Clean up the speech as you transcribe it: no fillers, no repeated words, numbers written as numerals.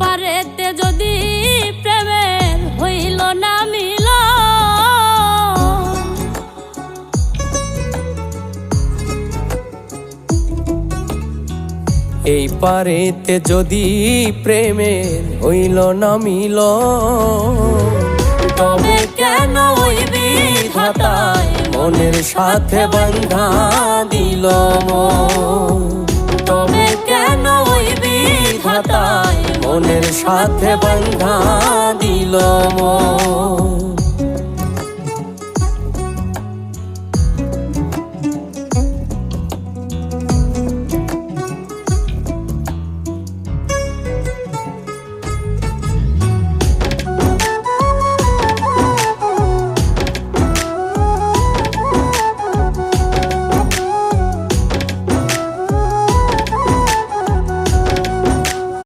পারেতে যদি প্রেমের হইল না মিল, এই পারেতে যদি প্রেমের হইল না মিল, তবে কেন ওই বিধাতায় মনের সাথে বাঁধা দিল মন। তবে কেন ওই বিধাতায় মনের সাথে বাঁধা দিল মন।